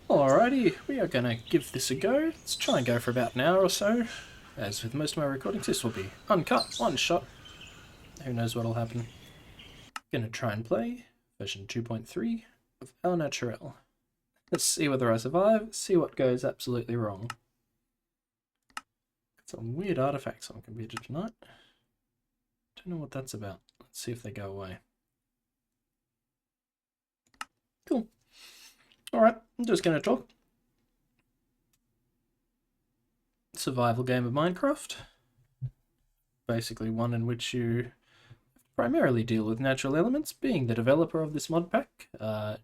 Alrighty, we are going to give this a go. Let's try and go for about an hour or so. As with most of my recordings, this will be uncut, one shot. Who knows what'll happen. Going to try and play version 2.3 of Au Naturel. Let's see whether I survive, see what goes absolutely wrong. Got some weird artifacts on computer tonight. Don't know what that's about. Let's see if they go away. Cool. Alright, I'm just going to talk. Survival game of Minecraft. Basically one in which you primarily deal with natural elements. Being the developer of this mod pack,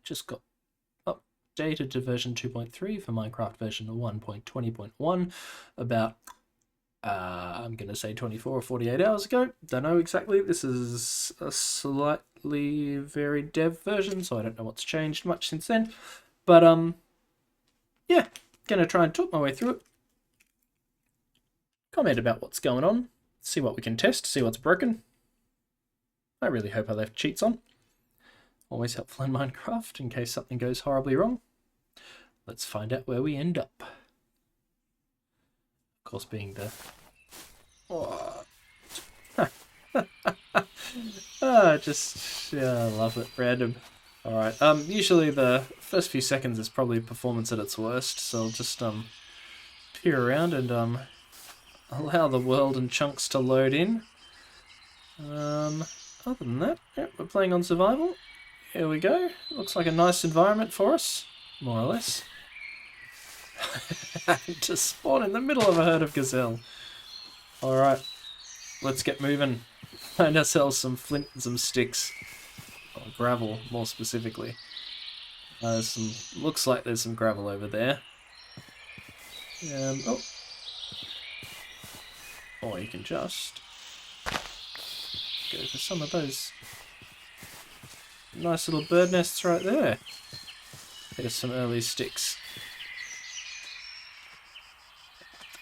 just got updated to version 2.3 for Minecraft version 1.20.1 about, I'm going to say 24 or 48 hours ago. Don't know exactly. This is a slightly varied dev version, so I don't know what's changed much since then. But, yeah, gonna try and talk my way through it. Comment about what's going on, see what we can test, see what's broken. I really hope I left cheats on. Always helpful in Minecraft in case something goes horribly wrong. Let's find out where we end up. Of course, being the... Oh. I love it, random. Alright, usually the first few seconds is probably performance at its worst, so I'll just peer around and allow the world and chunks to load in. Other than that, yep, we're playing on survival. Here we go. Looks like a nice environment for us, more or less. To spawn in the middle of a herd of gazelle. Alright, let's get moving. Find ourselves some flint and some sticks. Or gravel, more specifically. Looks like there's some gravel over there. Oh. Or you can just go for some of those nice little bird nests right there. There's some early sticks.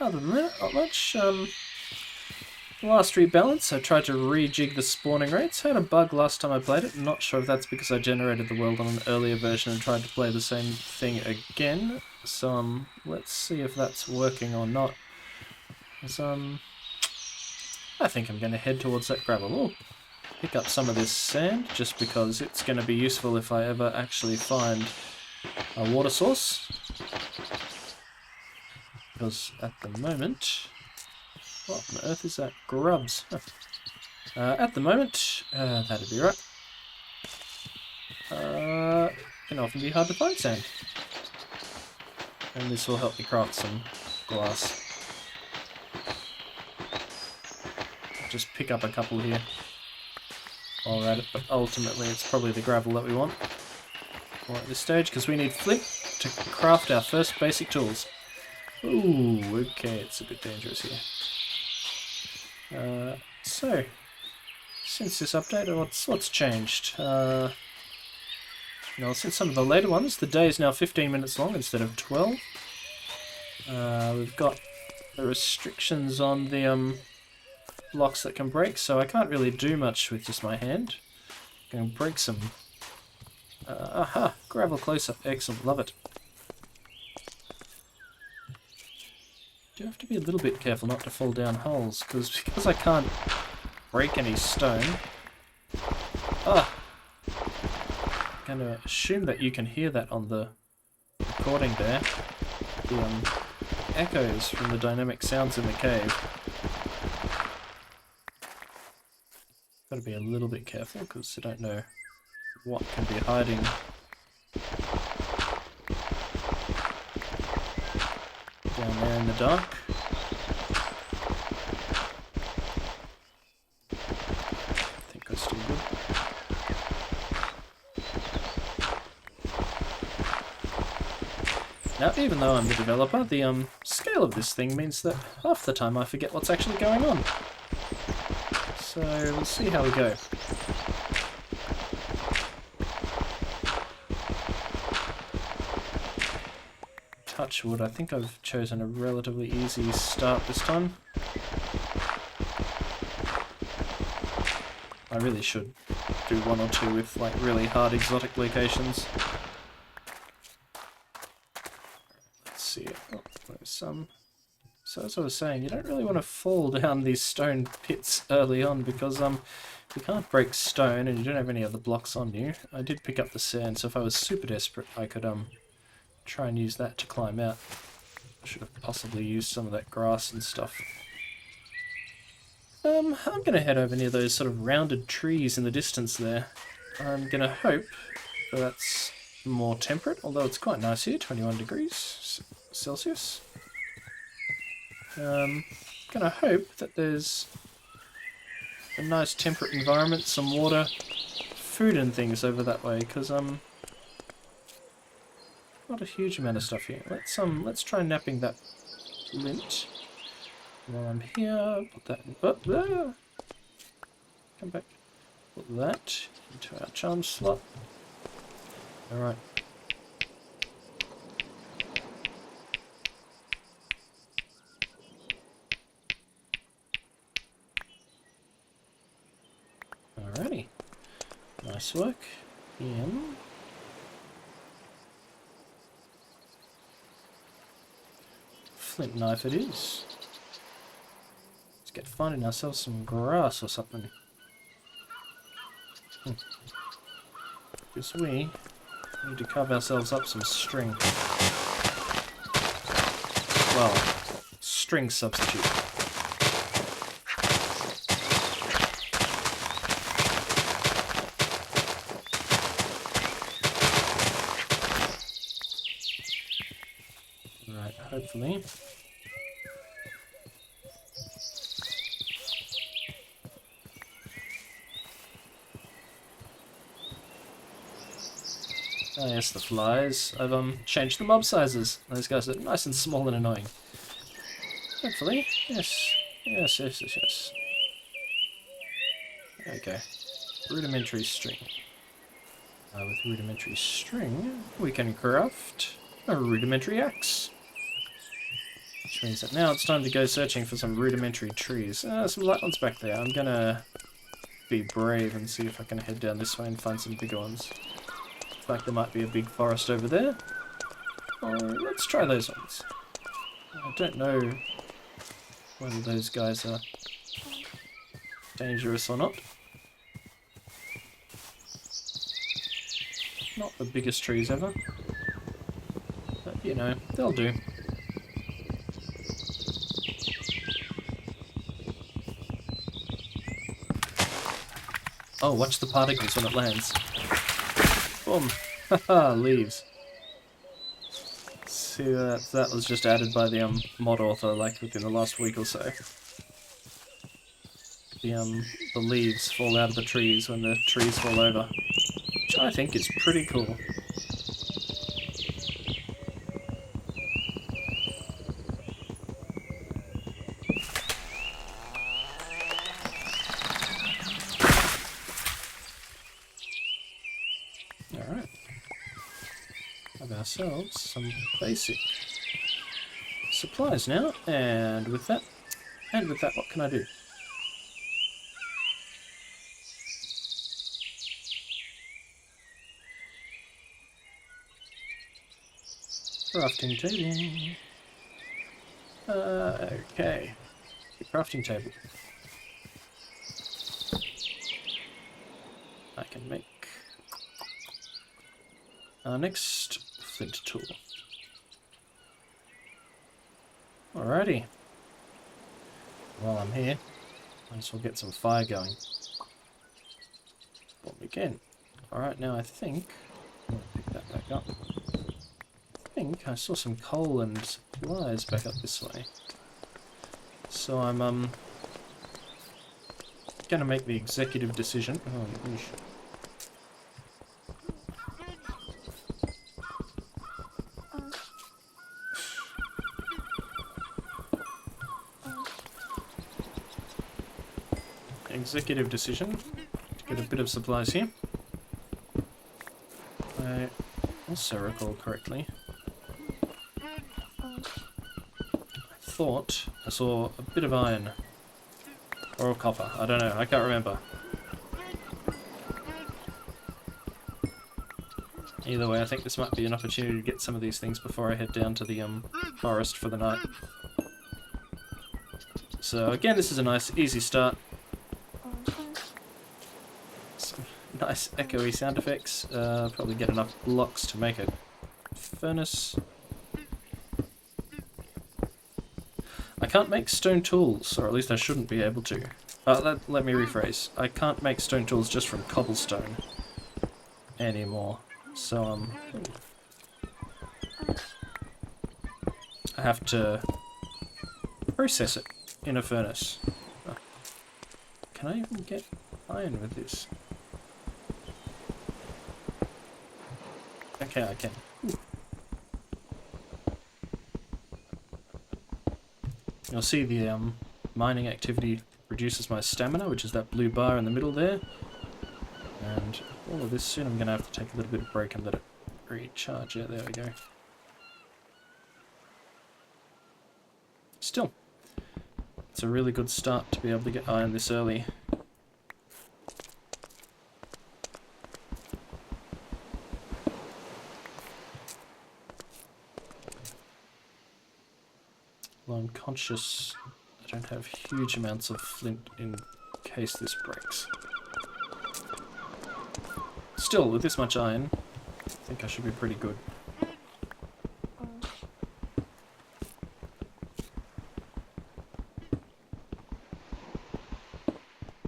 Other than that, not much. Last rebalance, I tried to rejig the spawning rates. Had a bug last time I played it. I'm not sure if that's because I generated the world on an earlier version and tried to play the same thing again. So let's see if that's working or not. I think I'm going to head towards that gravel. Ooh, pick up some of this sand just because it's going to be useful if I ever actually find a water source. Because at the moment... What on earth is that? Grubs. At the moment, that'd be right. Can often be hard to find sand. And this will help me craft some glass. Just pick up a couple here while we're at it, but ultimately it's probably the gravel that we want. Or at this stage, because we need flint to craft our first basic tools. Ooh, okay, it's a bit dangerous here. So, since this update, what's changed? Since some of the later ones, the day is now 15 minutes long instead of 12. We've got the restrictions on the blocks that can break, so I can't really do much with just my hand. I can break some... aha! Gravel close-up. Excellent. Love it. Do have to be a little bit careful not to fall down holes, because I can't break any stone. I'm going to assume that you can hear that on the recording there. The echoes from the dynamic sounds in the cave. Got to be a little bit careful because I don't know what can be hiding. Down there in the dark. I think that's still good. Now, even though I'm the developer, the scale of this thing means that half the time I forget what's actually going on. So we'll see how we go. Touch wood, I think I've chosen a relatively easy start this time. I really should do one or two with like really hard exotic locations. see. Oh, there's some. So as I was saying, you don't really want to fall down these stone pits early on because you can't break stone and you don't have any other blocks on you. I did pick up the sand, so if I was super desperate, I could try and use that to climb out. I should have possibly used some of that grass and stuff. I'm going to head over near those sort of rounded trees in the distance there. I'm going to hope that that's more temperate, although it's quite nice here, 21 degrees Celsius. Going to hope that there's a nice temperate environment, some water, food and things over that way, because not a huge amount of stuff here. Let's try napping that lint while I'm here. Put that in, up there. Come back. Put that into our charm slot. Alright. Alrighty. Nice work. In. Flint knife it is. Let's get finding ourselves some grass or something. Because we need to carve ourselves up some string. Well, string substitute. Right, hopefully. Oh yes, the flies. I've changed the mob sizes. Those guys are nice and small and annoying. Hopefully. Yes. Yes, yes, yes, yes. Okay. Rudimentary string. With rudimentary string, we can craft a rudimentary axe. Which means that now it's time to go searching for some rudimentary trees. Some light ones back there. I'm gonna be brave and see if I can head down this way and find some bigger ones. Like there might be a big forest over there. Or let's try those ones. I don't know whether those guys are dangerous or not. Not the biggest trees ever. But you know, they'll do. Oh, watch the particles when it lands. Boom. Haha, leaves. See, that was just added by the mod author, like within the last week or so. The leaves fall out of the trees when the trees fall over, which I think is pretty cool. Alright. Have ourselves some basic supplies now, and with that, what can I do? Crafting table. Okay. The crafting table. I can make our next flint tool. Alrighty. While I'm here, might as well get some fire going. What we can. Alright, now I think I'm gonna pick that back up. I think I saw some coal and supplies back up this way. So I'm gonna make the executive decision. Oh, yeesh. Executive decision to get a bit of supplies here. I also recall correctly. I thought I saw a bit of iron. Or copper. I don't know. I can't remember. Either way, I think this might be an opportunity to get some of these things before I head down to the forest for the night. So again, this is a nice, easy start. Some nice echoey sound effects. Probably get enough blocks to make a furnace. I can't make stone tools, or at least I shouldn't be able to. Let me rephrase. I can't make stone tools just from cobblestone anymore. So, I have to process it in a furnace. Oh. Can I even get iron with this? Okay, I can. Ooh. You'll see the mining activity reduces my stamina, which is that blue bar in the middle there. And all of this soon I'm going to have to take a little bit of break and let it recharge. Yeah, there we go. Still, it's a really good start to be able to get iron this early. Well, I'm conscious I don't have huge amounts of flint in case this breaks. Still, with this much iron, I think I should be pretty good.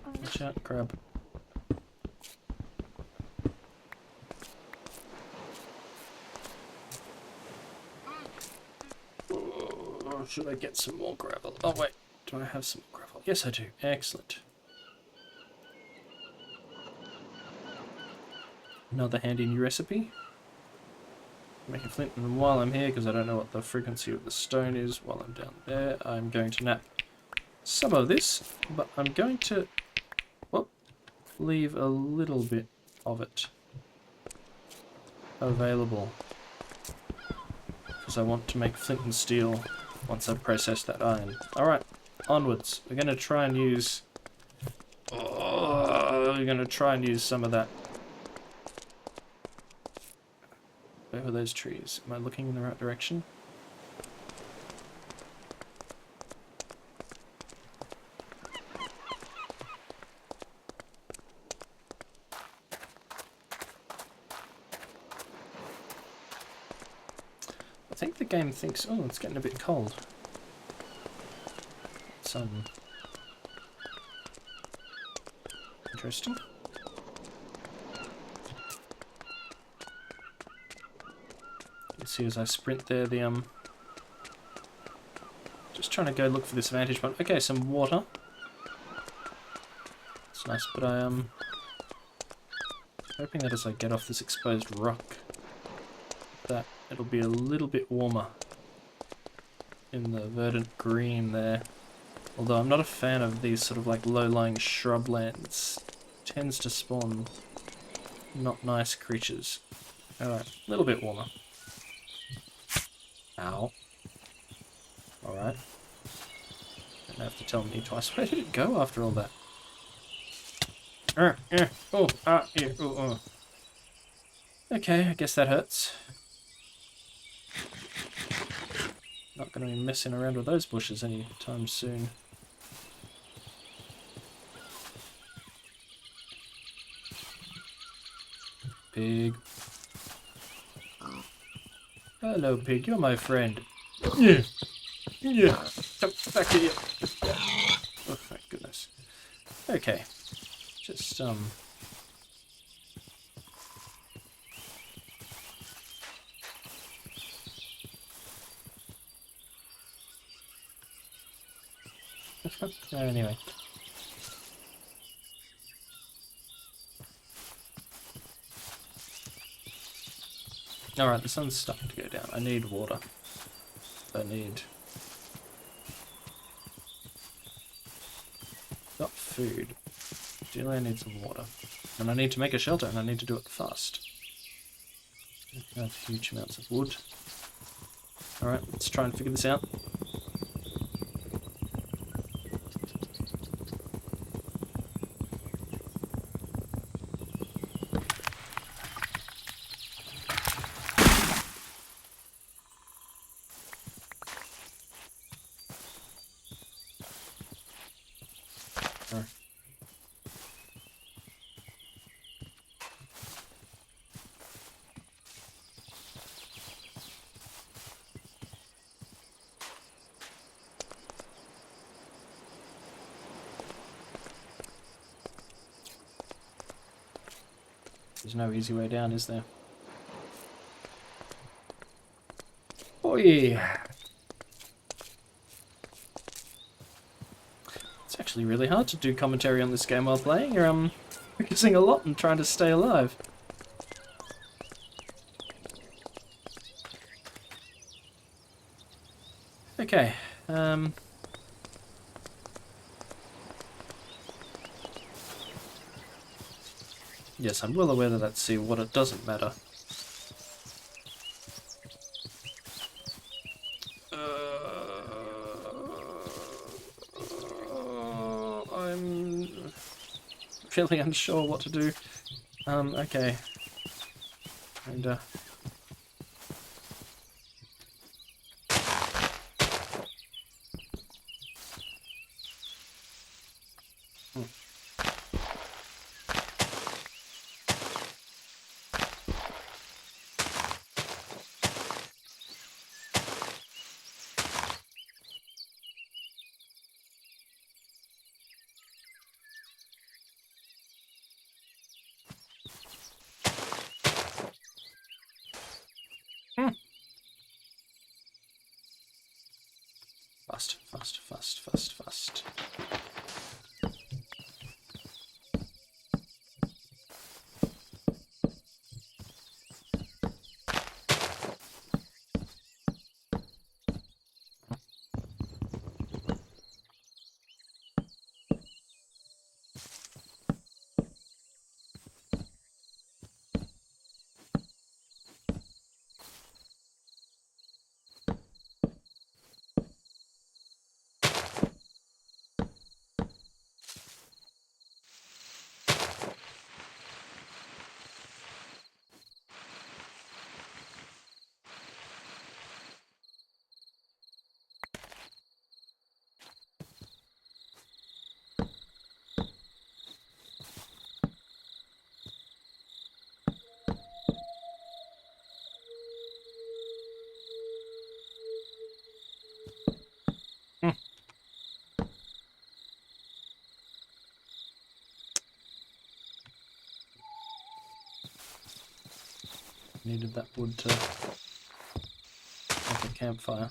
Watch out, crab. Or should I get some more gravel? Oh wait, do I have some gravel? Yes I do. Excellent. Another handy new recipe. Making flint, and while I'm here, because I don't know what the frequency of the stone is while I'm down there, I'm going to nap some of this, but I'm going to leave a little bit of it available, because I want to make flint and steel once I've processed that iron. Alright, onwards. We're going to try and use... we're going to try and use some of that. Where were those trees? Am I looking in the right direction? I think the game thinks, oh, it's getting a bit cold. It's interesting. You see as I sprint there, the just trying to go look for this vantage point. Okay, some water. It's nice, but I am hoping that as I get off this exposed rock, that it'll be a little bit warmer in the verdant green there. Although I'm not a fan of these sort of like low-lying shrublands. Tends to spawn not nice creatures. Alright, a little bit warmer. Ow. Alright. Don't have to tell me twice. Where did it go after all that? Oh, yeah, oh. Okay, I guess that hurts. Not going to be messing around with those bushes anytime soon. Pig. Hello, pig. You're my friend. Yeah. Yeah. Come back here. Oh, thank goodness. Okay. Just, anyway. Alright, the sun's starting to go down. I need water. Not food. Ideally I need some water. And I need to make a shelter, and I need to do it fast. I have huge amounts of wood. Alright, let's try and figure this out. There's no easy way down, is there? Oh yeah. It's actually really hard to do commentary on this game while playing. You're focusing a lot and trying to stay alive. Okay. Yes, I'm well aware that that's what it doesn't matter. I'm really unsure what to do. Okay. And, Fast, fast, fast, fast, fast. Needed that wood to make a campfire.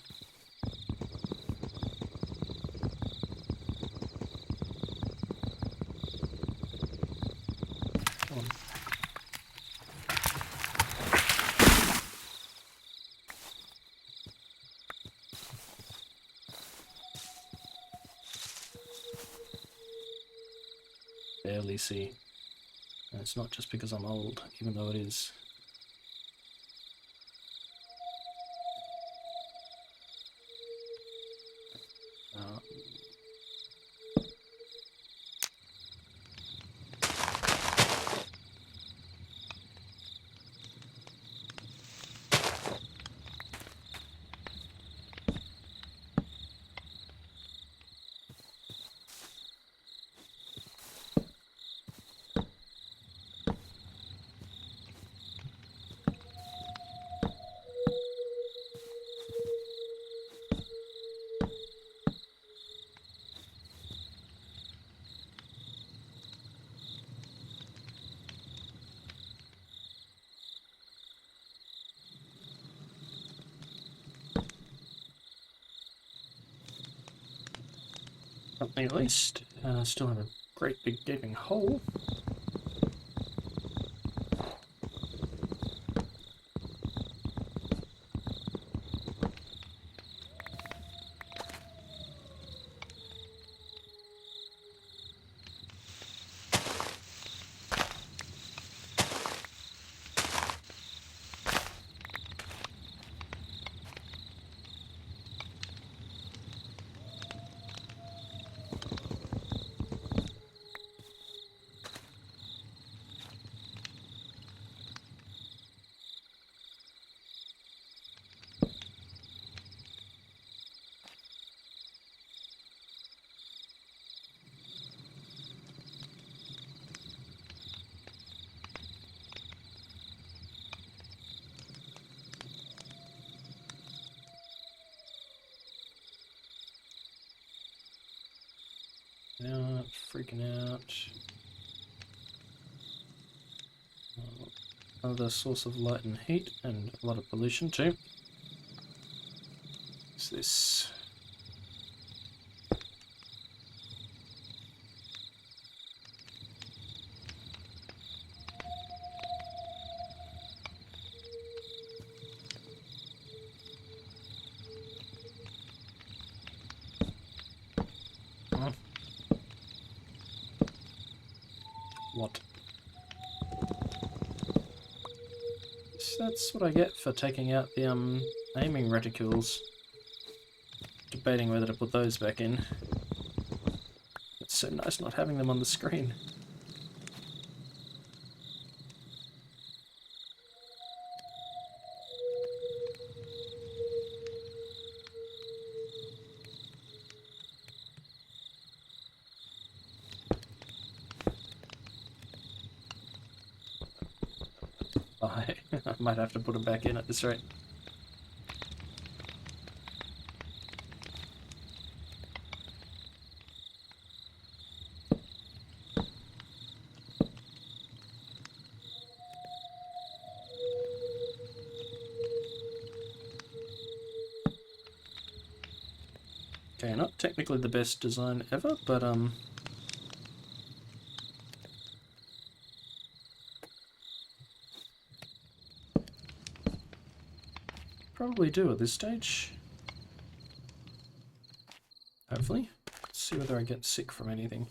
Come on. Barely see. And it's not just because I'm old, even though it is. Something at least. Still have a great big gaping hole. Out, freaking out. Another source of light and heat, and a lot of pollution too. What's this? What? So that's what I get for taking out the aiming reticules. Debating whether to put those back in. It's so nice not having them on the screen. I might have to put them back in at this rate. Okay, not technically the best design ever, but probably do at this stage. Hopefully. Let's see whether I get sick from anything.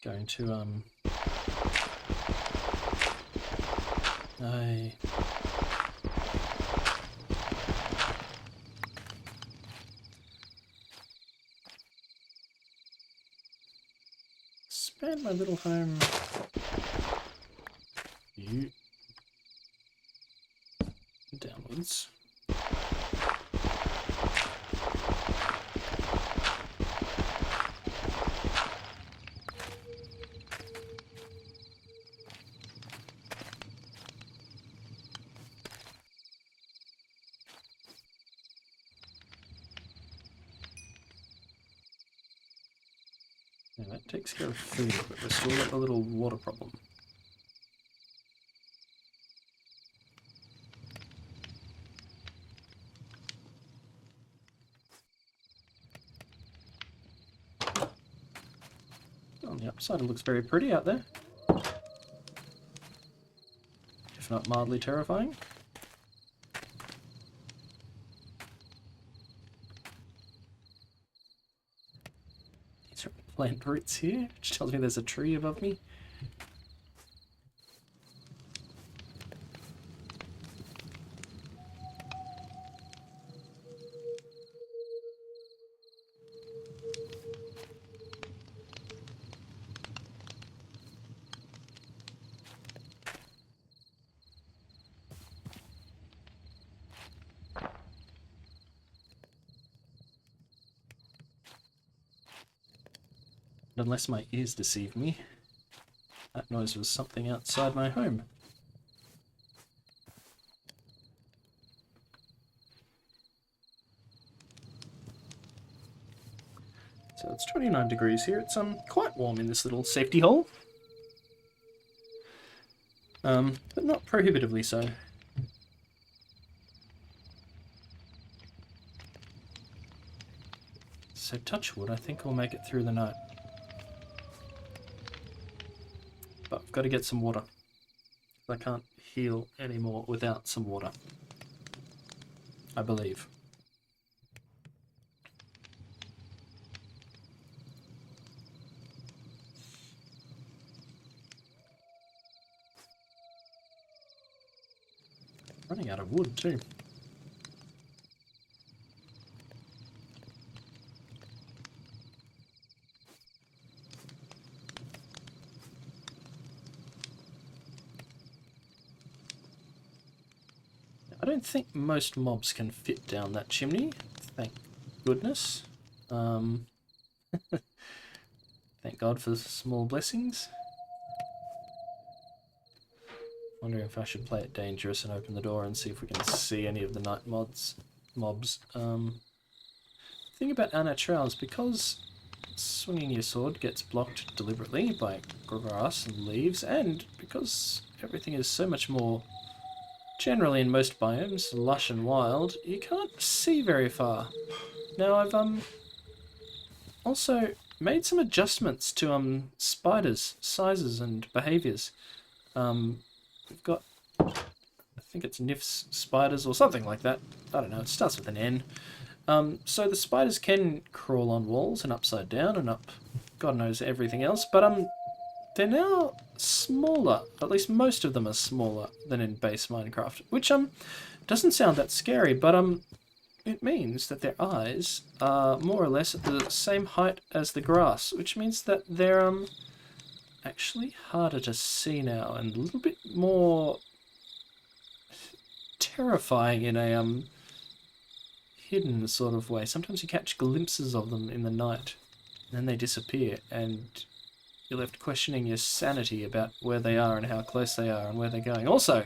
Going to I expand my little home. You downwards. Yeah, that takes care of food, but we're still got a little water problem. On the upside, it looks very pretty out there. If not mildly terrifying. These are plant roots here, which tells me there's a tree above me. Unless my ears deceive me, that noise was something outside my home. So it's 29 degrees here. It's quite warm in this little safety hole. But not prohibitively so. So touch wood, I think we'll make it through the night. But I've got to get some water. I can't heal anymore without some water. I believe. Running out of wood too. I don't think most mobs can fit down that chimney, thank goodness. Thank God for small blessings. Wondering if I should play it dangerous and open the door and see if we can see any of the night mods. mobs. The thing about Au Naturel is because swinging your sword gets blocked deliberately by grass and leaves, and because everything is so much more, generally in most biomes, lush and wild, you can't see very far. Now I've also made some adjustments to spiders' sizes and behaviours. We've got, I think it's Nif's spiders or something like that. I don't know, it starts with an N. So the spiders can crawl on walls and upside down and up God knows everything else, but they're now smaller. At least most of them are smaller than in base Minecraft, which doesn't sound that scary, but it means that their eyes are more or less at the same height as the grass, which means that they're actually harder to see now and a little bit more terrifying in a hidden sort of way. Sometimes you catch glimpses of them in the night, and then they disappear, and you're left questioning your sanity about where they are and how close they are and where they're going. Also,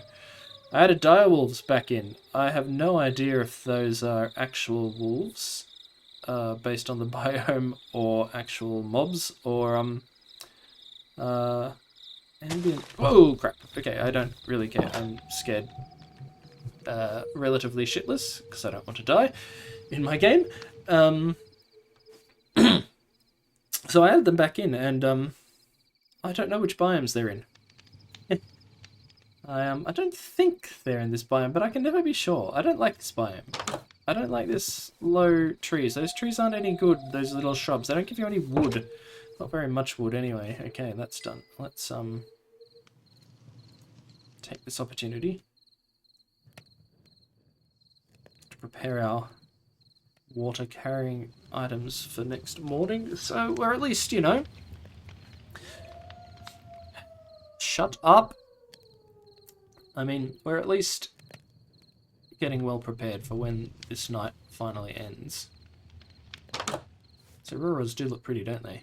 I added direwolves back in. I have no idea if those are actual wolves, based on the biome, or actual mobs, or ambient. Whoa, crap. Okay, I don't really care. I'm scared. Relatively shitless because I don't want to die in my game. So I added them back in, and I don't know which biomes they're in. I don't think they're in this biome, but I can never be sure. I don't like this biome. I don't like this low trees. Those trees aren't any good, those little shrubs. They don't give you any wood. Not very much wood anyway. Okay, that's done. Let's take this opportunity to prepare our water carrying items for next morning. So we're at least, you know... Shut up! I mean, we're at least getting well prepared for when this night finally ends. So Auroras do look pretty, don't they?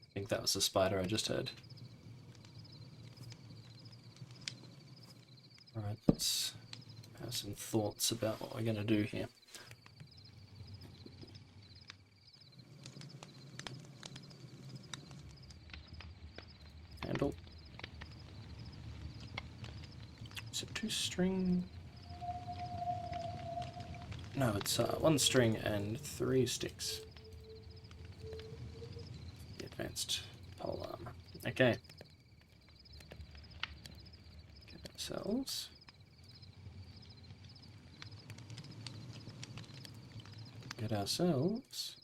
I think that was the spider I just heard. Alright, let's have some thoughts about what we're going to do here. Handle. Is it 2 string? No, it's 1 string and 3 sticks. The advanced pole armor. Okay. Get ourselves. Get ourselves.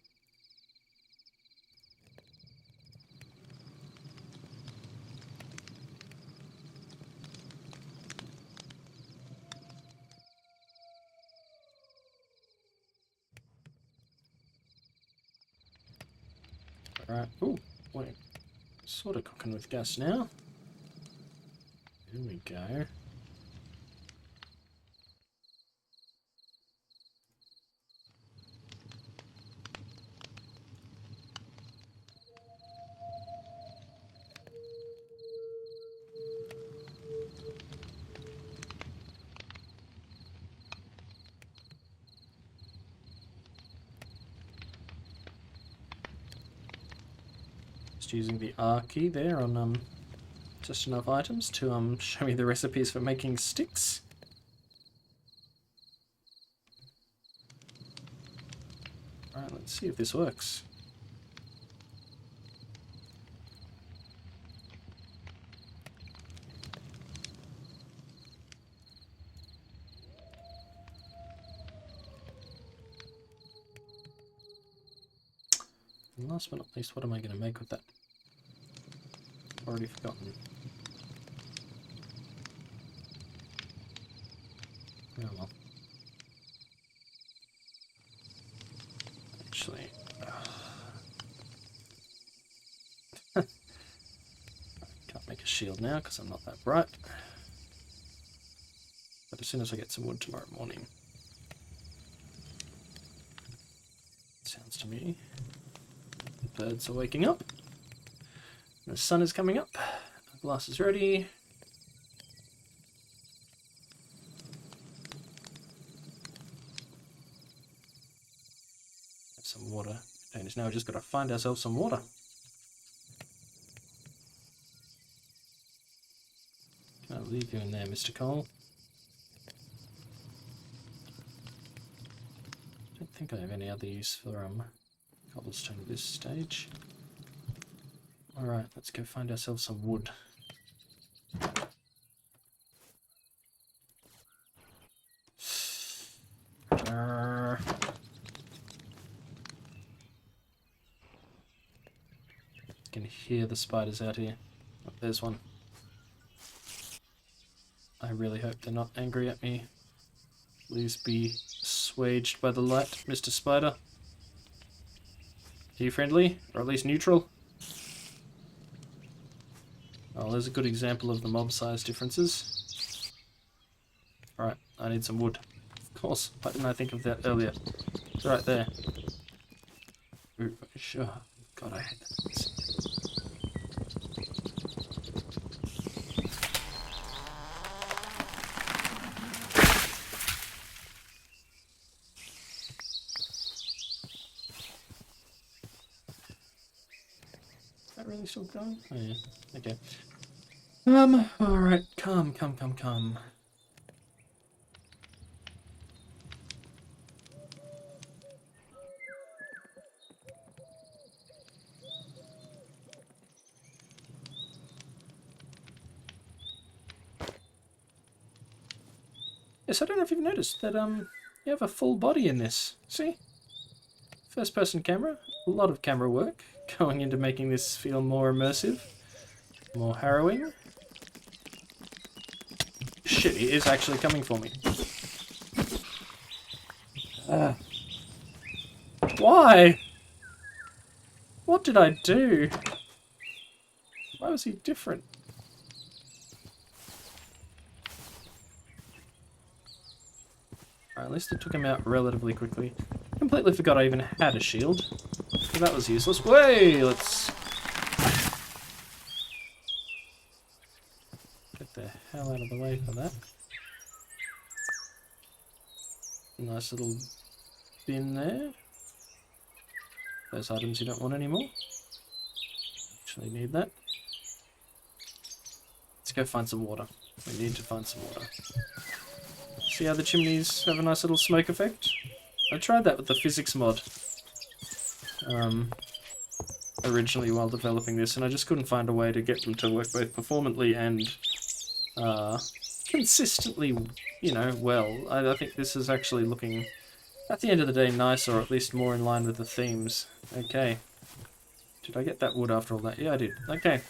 Alright. Ooh, wait. Sort of cooking with gas now. There we go. Just using the R key there on just enough items to show me the recipes for making sticks. Alright, let's see if this works. And last but not least, what am I going to make with that? Already forgotten. Oh well. Actually... shield now because I'm not that bright. But as soon as I get some wood tomorrow morning. Sounds to me. The birds are waking up. The sun is coming up. The glass is ready. Have some water containers. Now we've just got to find ourselves some water. Can I leave you in there, Mr. Cole? I don't think I have any other use for cobblestone at this stage. Alright, let's go find ourselves some wood. I can hear the spiders out here. Oh, there's one. I really hope they're not angry at me. Please be assuaged by the light, Mr. Spider. Are you friendly? Or at least neutral? Oh, there's a good example of the mob size differences. Alright, I need some wood. Of course, why didn't I think of that earlier? It's right there. Ooh, sure. God, I hate that. Is that really still going? Oh yeah, okay. Alright, come. Yes, I don't know if you've noticed that you have a full body in this. See? First person camera, a lot of camera work going into making this feel more immersive, more harrowing. Shit, he is actually coming for me. Why? What did I do? Why was he different? Alright, at least it took him out relatively quickly. Completely forgot I even had a shield. So that was useless. Way! Let's get the hell out of the way for that. Nice little bin there. Those items you don't want anymore. Actually need that. Let's go find some water. We need to find some water. See how the chimneys have a nice little smoke effect? I tried that with the physics mod originally while developing this, and I just couldn't find a way to get them to work both performantly and consistently, you know, well. I think this is actually looking, at the end of the day, nice, or at least more in line with the themes. Okay. Did I get that wood after all that? Yeah, I did. Okay.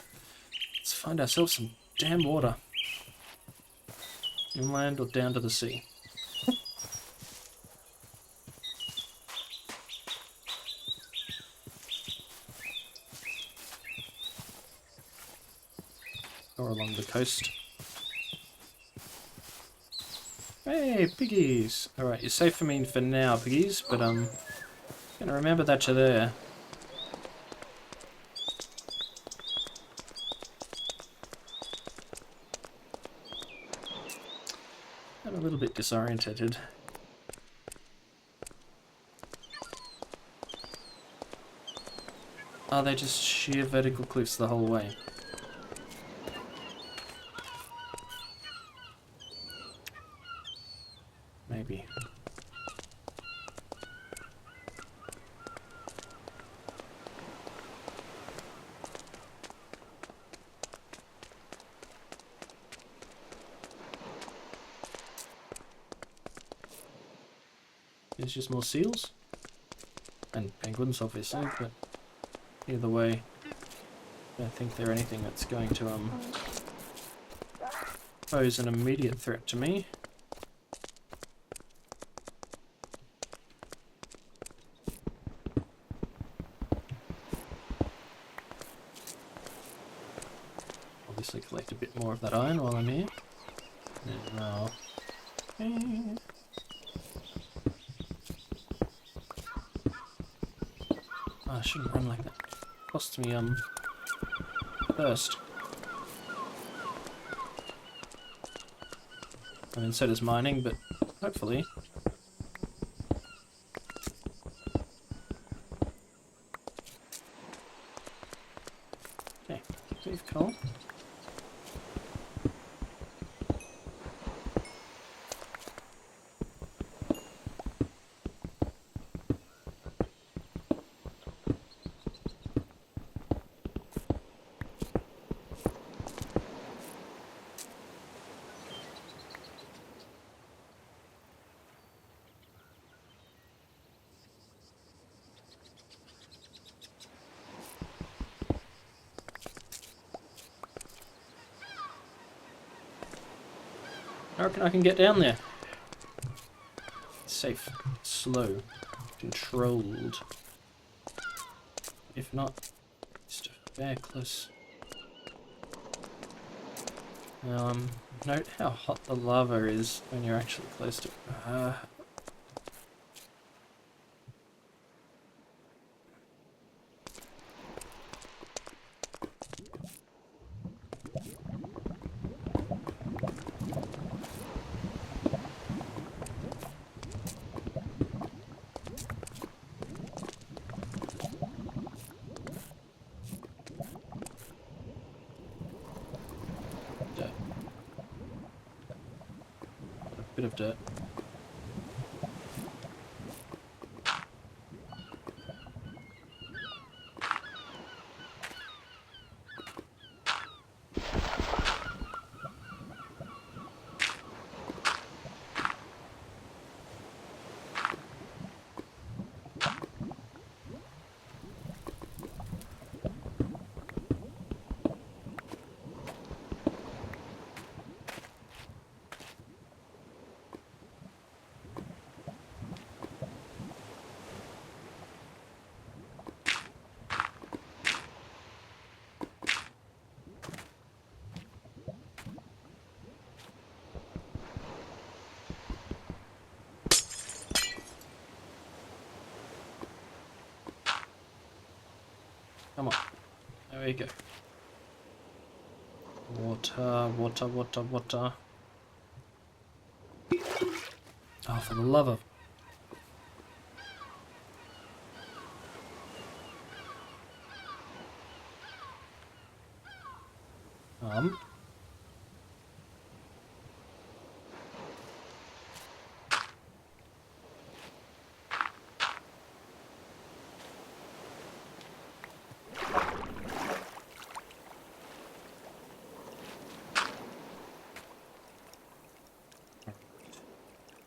Let's find ourselves some damn water. Inland or down to the sea. Or along the coast. Hey, piggies! Alright, you're safe for me for now, piggies, but gonna remember that you're there. I'm a little bit disorientated. Are they just sheer vertical cliffs the whole way? Maybe. There's just more seals. And penguins, obviously, but either way, I don't think they're anything that's going to pose an immediate threat to me. Obviously collecting more of that iron while I'm here. And now... Oh, I shouldn't run like that. Costs me, thirst. I mean, so does mining, but hopefully... Okay, leave coal. I reckon I can get down there. Safe, slow, controlled. If not, just very close. Note how hot the lava is when you're actually close to it. Bit of dirt. Come on. There we go. Water, water, water, water. Oh, for the love of...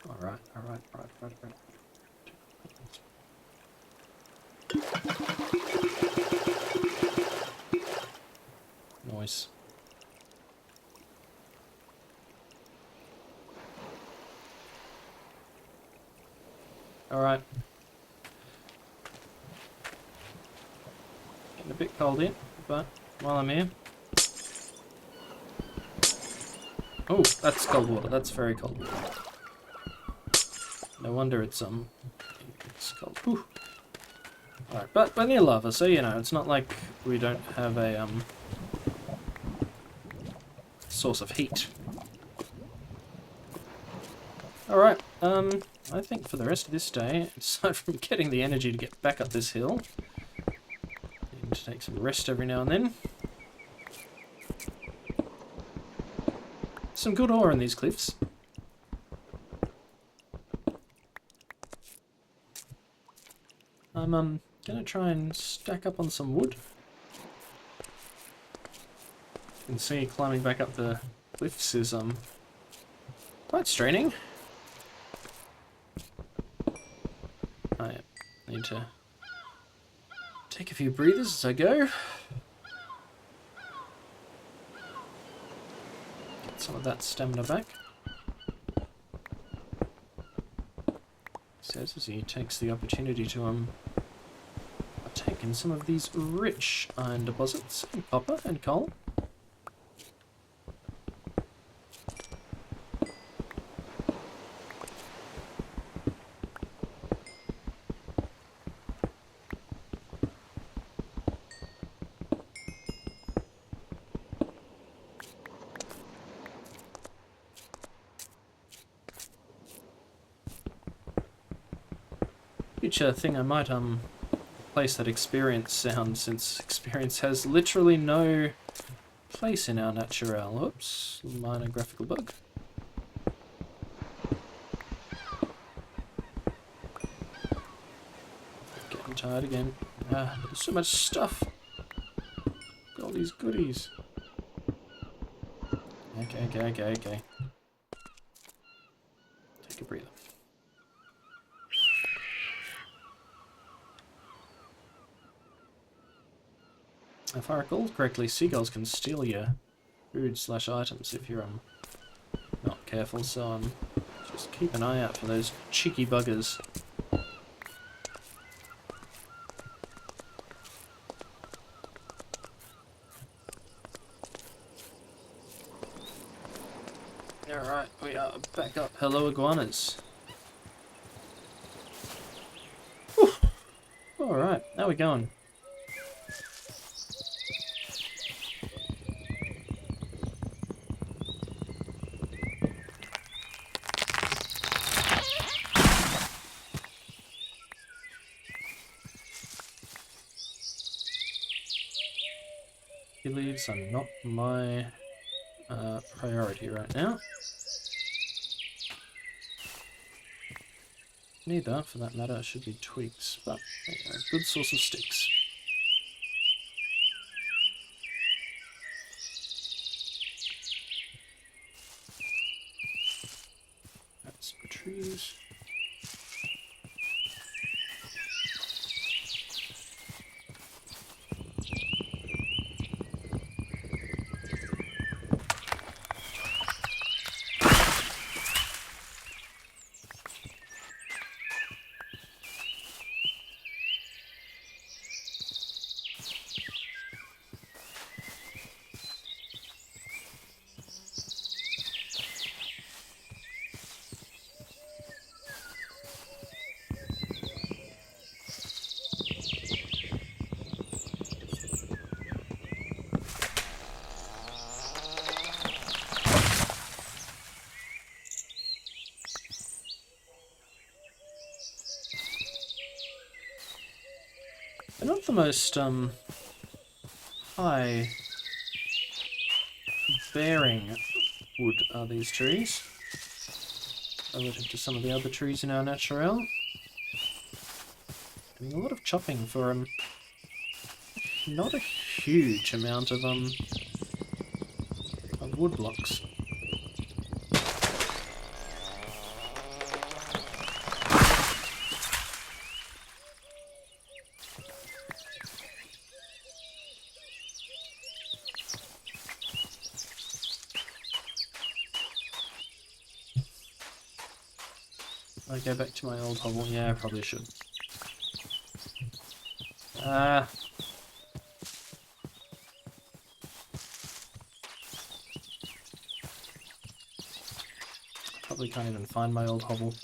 Alright. Noise. Alright. Getting a bit cold in, but while I'm here... Oh, that's cold water. That's very cold water. No wonder it's cold. Whew. Alright, but we're near lava, so you know, it's not like we don't have a source of heat. Alright, I think for the rest of this day, aside from getting the energy to get back up this hill, need to take some rest every now and then. Some good ore in these cliffs. I'm gonna try and stack up on some wood. You can see climbing back up the cliffs is quite straining. I need to take a few breathers as I go. Get some of that stamina back. Says as he takes the opportunity to partake in some of these rich iron deposits and copper and coal. future thing I might place that experience sound, since experience has literally no place in Au Naturel. Oops, minor graphical bug. Getting tired again. There's so much stuff. Got all these goodies. Okay. Take a breather. If I recall correctly, seagulls can steal your food/items if you're not careful, so just keep an eye out for those cheeky buggers. Alright, we are back up. Hello, iguanas. Alright, how we going? Leaves are not my priority right now. Neither, for that matter, should be twigs, but a good source of sticks. That's some trees. They're not the most high bearing wood are these trees, relative to some of the other trees in Au Naturel. Doing a lot of chopping for not a huge amount of wood blocks. I go back to my old hovel. Yeah, I probably should. Probably can't even find my old hovel.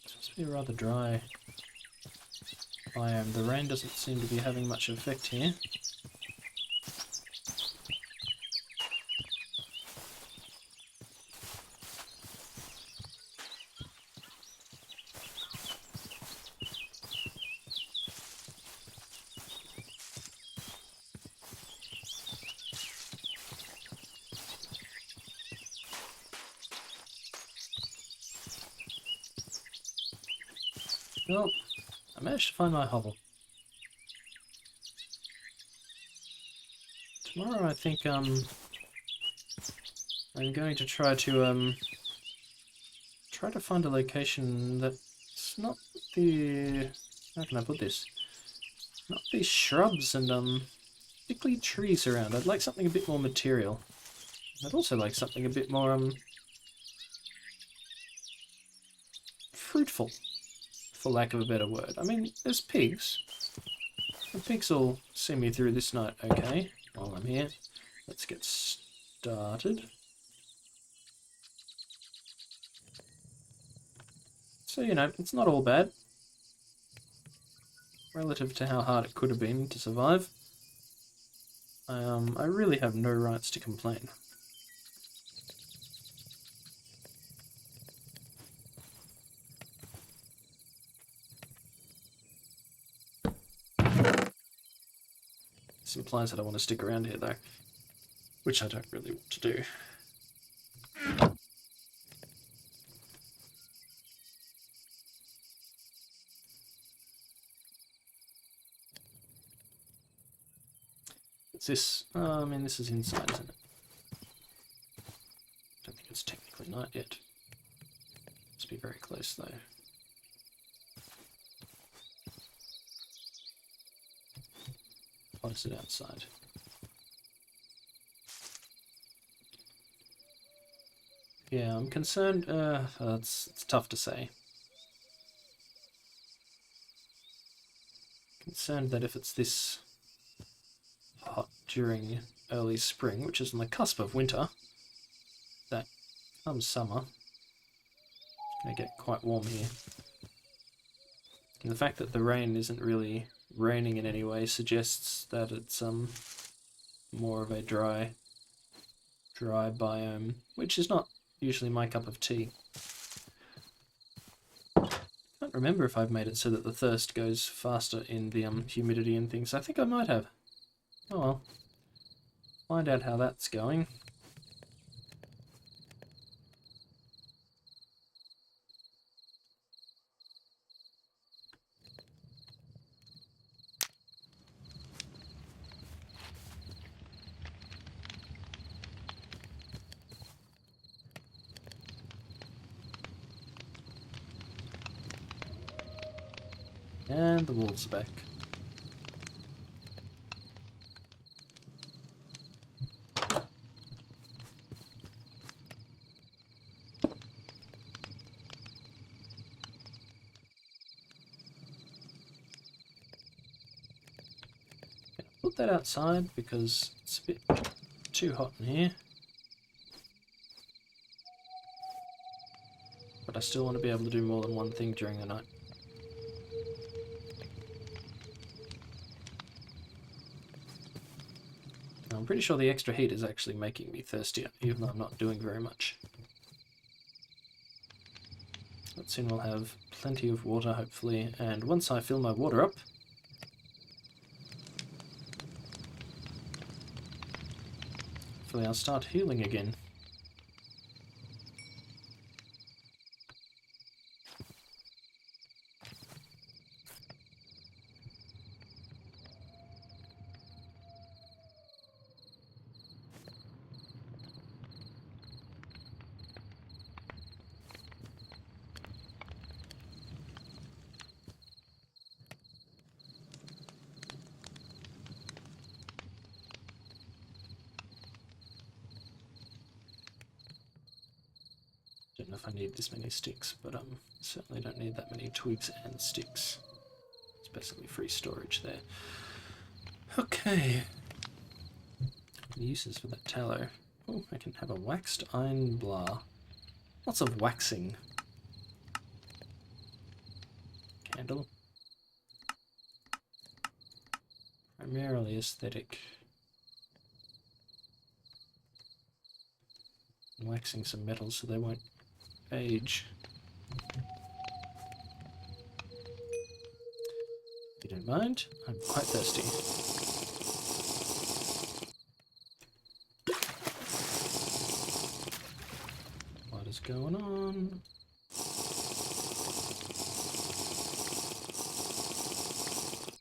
It's supposed to be a rather dry biome. The rain doesn't seem to be having much effect here. Well, I managed to find my hovel. Tomorrow I think I'm going to try to find a location that's not the, how can I put this? Not these shrubs and thickly trees around. I'd like something a bit more material. I'd also like something a bit more fruitful, for lack of a better word. I mean, there's pigs. The pigs will see me through this night, okay, while I'm here. Let's get started. So, you know, it's not all bad. Relative to how hard it could have been to survive. I really have no rights to complain. This implies that I want to stick around here though, which I don't really want to do. What's this? I mean, this is inside, isn't it? I don't think it's technically night yet. Must be very close though. What is it outside? Yeah, I'm concerned. It's tough to say. Concerned that if it's this hot during early spring, which is on the cusp of winter, that come summer, it's going to get quite warm here. And the fact that the rain isn't really raining in any way suggests that it's more of a dry biome, which is not usually my cup of tea. Can't remember if I've made it so that the thirst goes faster in the humidity and things. I think I might have. Oh well. Find out how that's going. And the wolves are back. Put that outside because it's a bit too hot in here. But I still want to be able to do more than one thing during the night. I'm pretty sure the extra heat is actually making me thirstier, even though I'm not doing very much. But soon we'll have plenty of water, hopefully, and once I fill my water up, hopefully I'll start healing again. Don't know if I need this many sticks, but certainly don't need that many twigs and sticks. It's basically free storage there. Okay. Uses for that tallow. Oh, I can have a waxed iron blah. Lots of waxing. Candle. Primarily aesthetic. Waxing some metals so they won't age. If you don't mind, I'm quite thirsty. What is going on?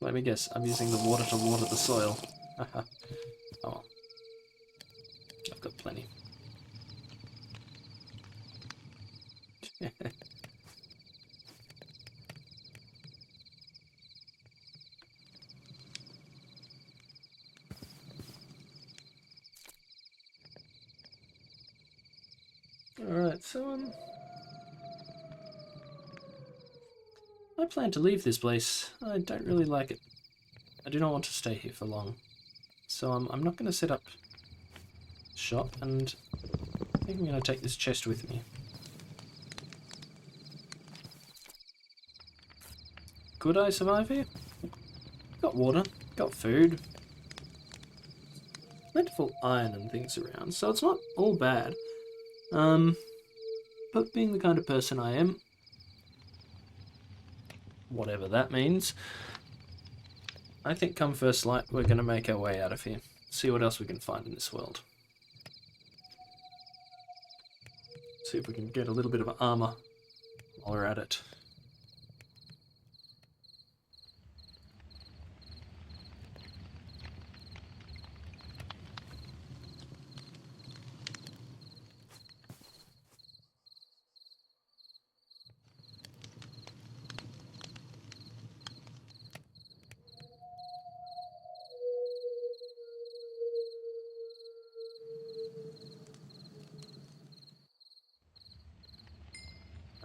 Let me guess, I'm using the water to water the soil. Haha. Oh, I've got plenty. Alright, so I plan to leave this place. I don't really like it. I do not want to stay here for long. So I'm not going to set up shop, and I think I'm going to take this chest with me. Could I survive here? Got water, got food, plentiful iron and things around, so it's not all bad. But being the kind of person I am, whatever that means, I think come first light, we're going to make our way out of here. See what else we can find in this world. See if we can get a little bit of armor while we're at it.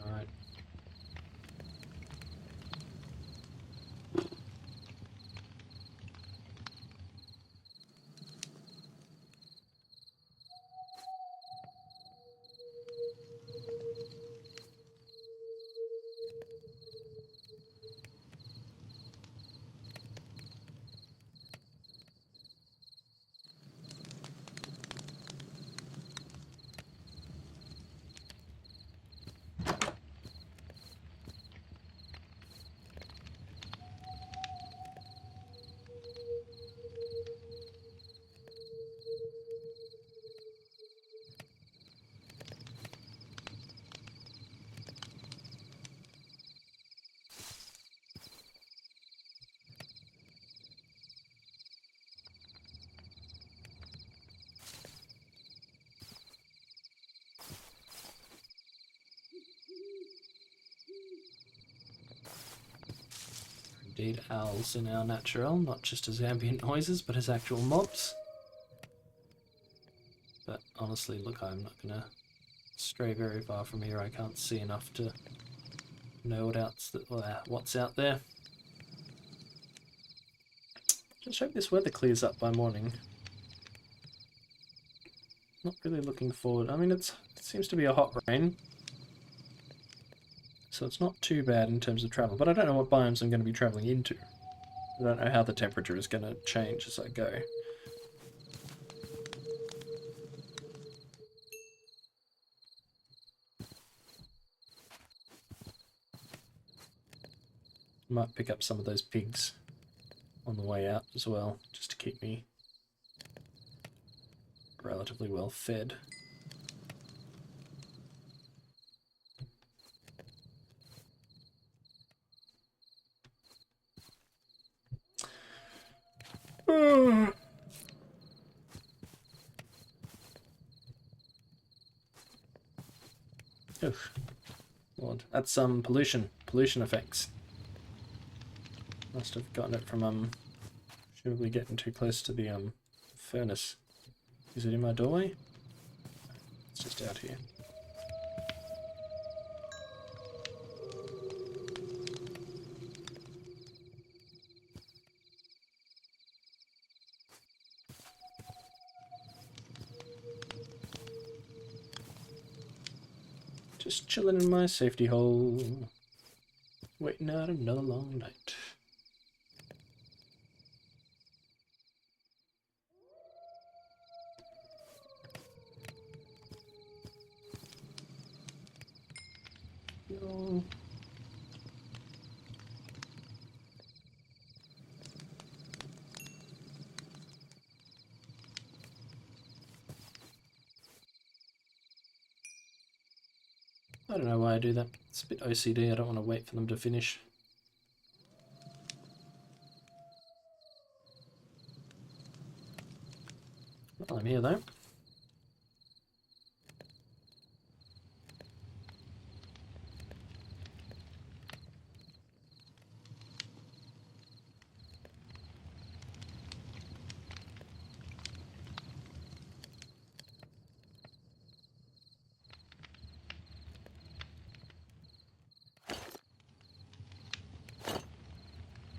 Alright. Indeed, owls in Au Naturel, not just as ambient noises, but as actual mobs. But honestly, look, I'm not gonna stray very far from here. I can't see enough to know what's out there. Just hope this weather clears up by morning. Not really looking forward. I mean, it seems to be a hot rain, so it's not too bad in terms of travel, but I don't know what biomes I'm going to be traveling into. I don't know how the temperature is going to change as I go. Might pick up some of those pigs on the way out as well, just to keep me relatively well fed. Oof. Lord, that's some pollution effects. Must have gotten it from presumably getting too close to the furnace. Is it in my doorway? It's just out here. Just chilling in my safety hole, waiting out another long night. No. I don't know why I do that. It's a bit OCD, I don't want to wait for them to finish. Well, I'm here though.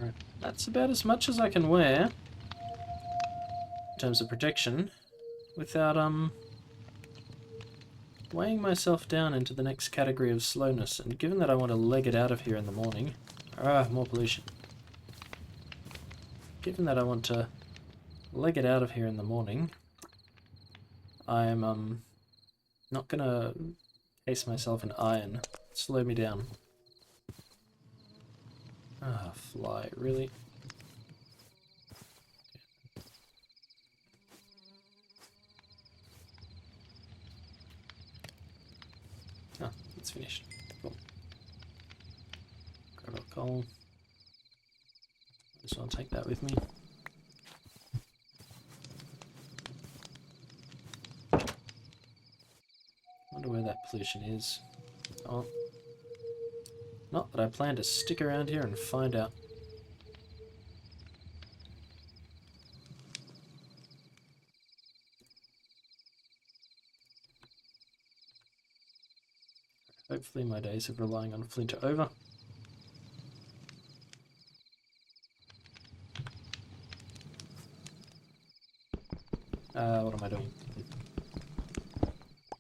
Right. That's about as much as I can wear in terms of protection without weighing myself down into the next category of slowness. And given that I want to leg it out of here in the morning, more pollution. Given that I want to leg it out of here in the morning, I'm not gonna case myself in iron. Slow me down. Ah, fly, really? Ah, it's finished. Cool. Grab our coal. So I'll take that with me. Wonder where that pollution is. Oh. Not that I plan to stick around here and find out. Hopefully my days of relying on flint are over. What am I doing?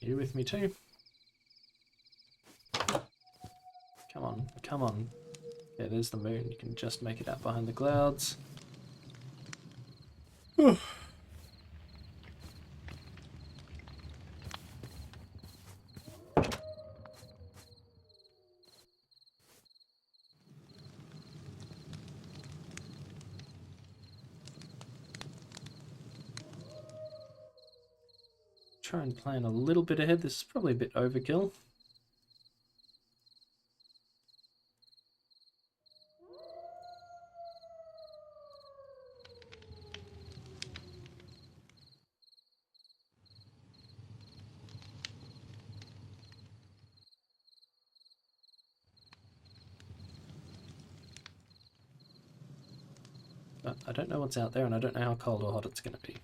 You with me too? Come on, come on. Yeah, there's the moon. You can just make it out behind the clouds. Try and plan a little bit ahead. This is probably a bit overkill. But I don't know what's out there and I don't know how cold or hot it's going to be.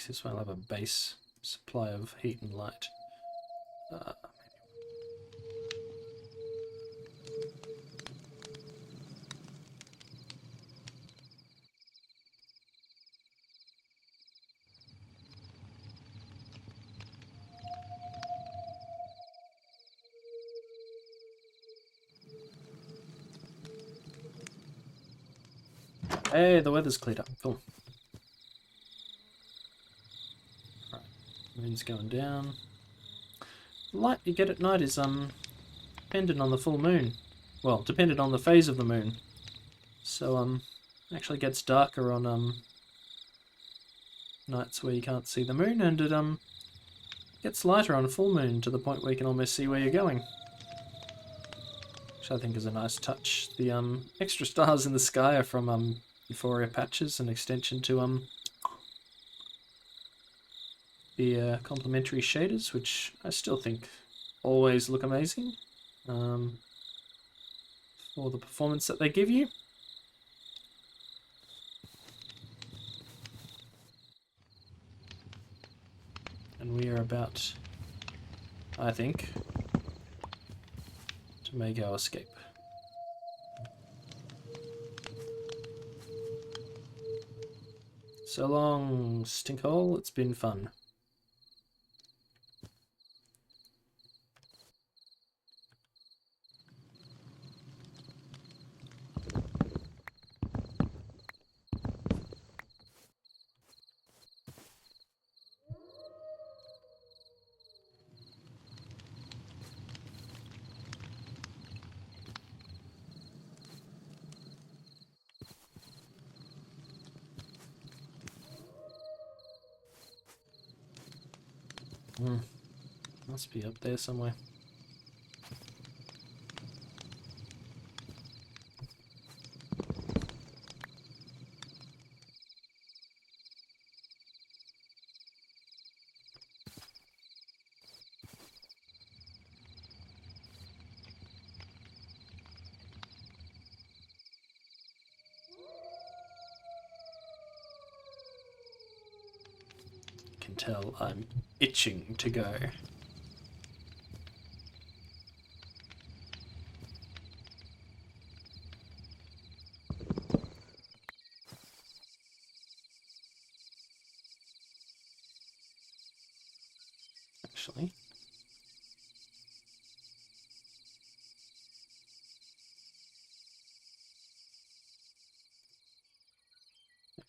This one will have a base supply of heat and light. Hey, the weather's cleared up. Cool. Right, moon's going down. The light you get at night is dependent on the full moon. Well, dependent on the phase of the moon. So actually gets darker on nights where you can't see the moon, and it gets lighter on full moon to the point where you can almost see where you're going. Which I think is a nice touch. The extra stars in the sky are from Euphoria patches, an extension to the complementary shaders, which I still think always look amazing for the performance that they give you. And we are about, I think, to make our escape. So long, Stinkhole. It's been fun. Must be up there somewhere. You can tell I'm itching to go. Actually.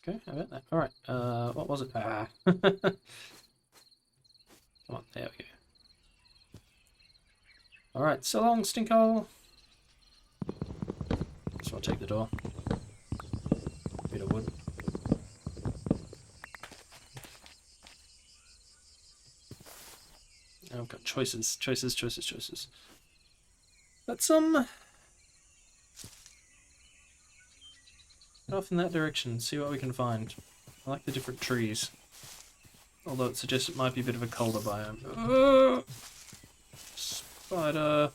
Okay, how about that? Alright, what was it? Ah. Come on, there we go. Alright, so long, Stinkhole. So I'll take the door. Bit of wood. god, choices, choices, choices, choices. Let's head off in that direction, see what we can find. I like the different trees. Although it suggests it might be a bit of a colder biome. Spider.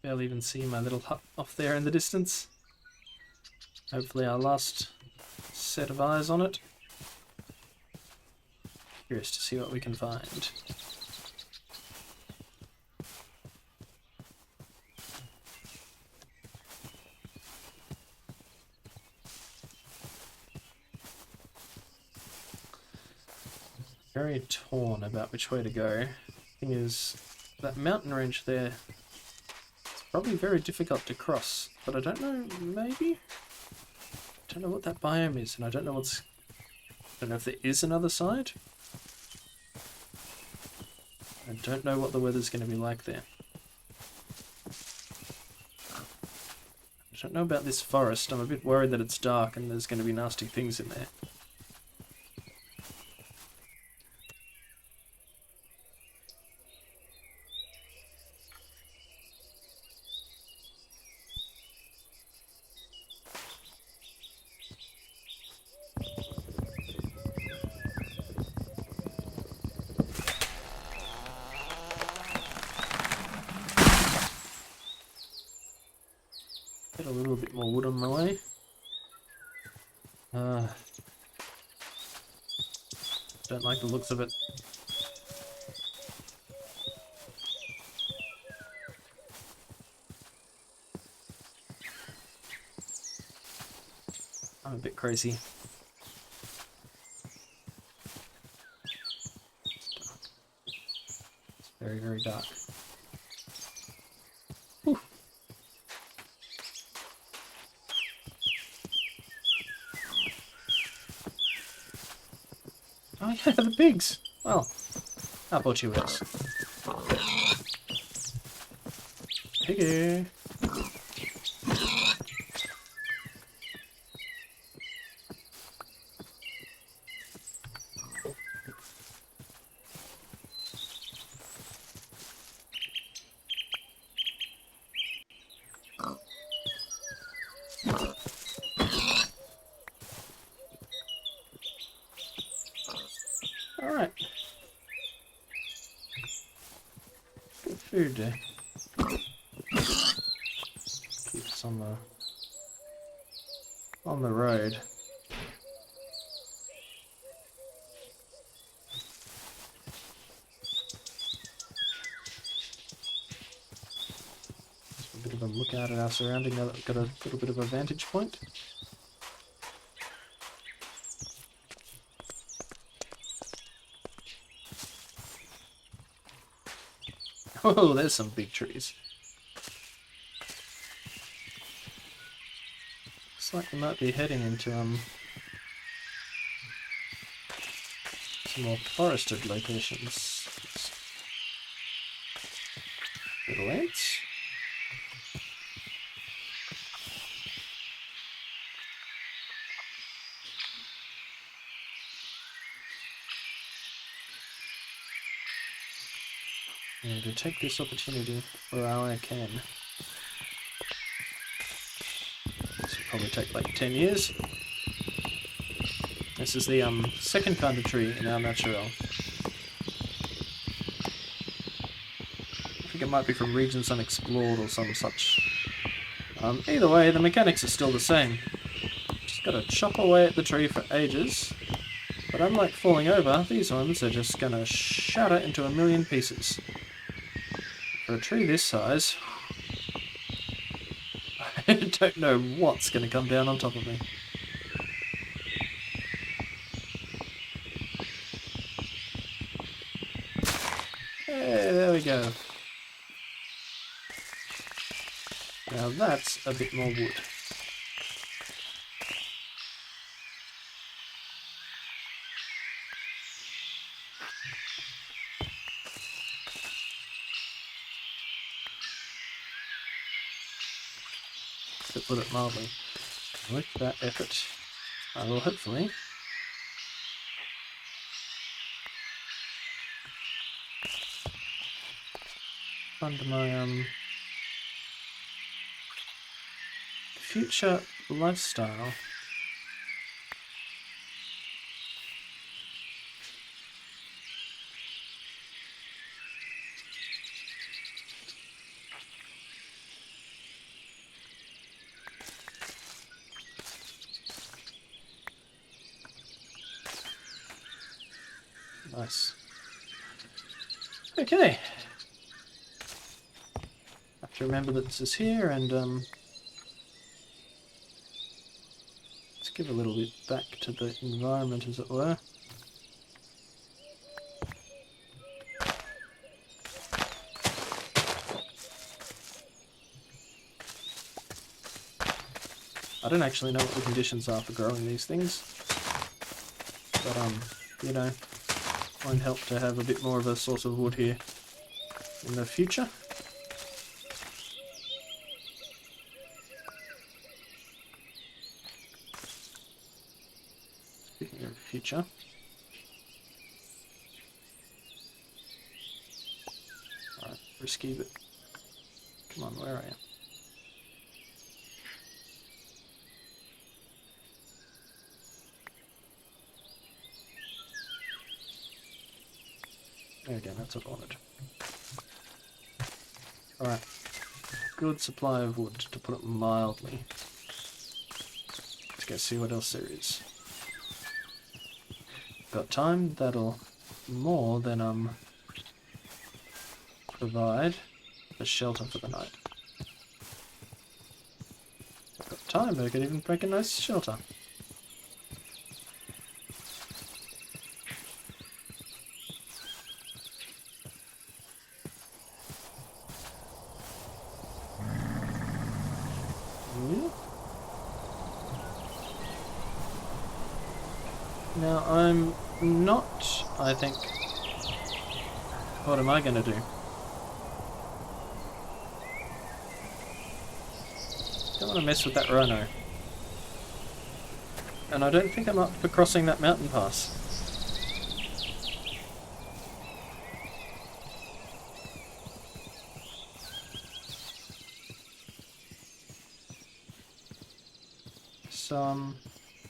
Barely even see my little hut off there in the distance. Hopefully our last set of eyes on it. Curious to see what we can find. Very torn about which way to go. Thing is, that mountain range there, it's probably very difficult to cross, but I don't know, maybe? I don't know what that biome is, and I don't know what's... I don't know if there is another side. I don't know what the weather's going to be like there. I don't know about this forest. I'm a bit worried that it's dark and there's going to be nasty things in there. Get a little bit more wood on my way. Don't like the looks of it. I'm a bit crazy. It's very, very dark. Whew. Oh yeah, the pigs! Well, I thought you was. Piggy! Alright. Good food there. Keep us on the road. Just a bit of a look out at our surrounding now that we've got a little bit of a vantage point. Oh, there's some big trees. Looks like we might be heading into some more forested locations. Little ants. And to take this opportunity while I can. This will probably take like 10 years. This is the second kind of tree in Au Naturel. I think it might be from regions unexplored or some such. Either way, the mechanics are still the same. Just gotta chop away at the tree for ages. But unlike falling over, these ones are just gonna shatter into a million pieces. For a tree this size, I don't know what's going to come down on top of me. Hey, there we go. Now that's a bit more wood. to put it mildly. With that effort, I will hopefully fund my future lifestyle. Nice. Okay. I have to remember that this is here, and let's give a little bit back to the environment, as it were. I don't actually know what the conditions are for growing these things, but you know, might help to have a bit more of a source of wood here in the future. Speaking of the future, alright, risky, but come on, where are you? There we go, that's what I wanted. Alright, good supply of wood, to put it mildly. Let's go see what else there is. Got time, that'll more than provide a shelter for the night. Got time, I could even make a nice shelter. Now, I'm not, I think... What am I going to do? Don't want to mess with that rhino. And I don't think I'm up for crossing that mountain pass. So,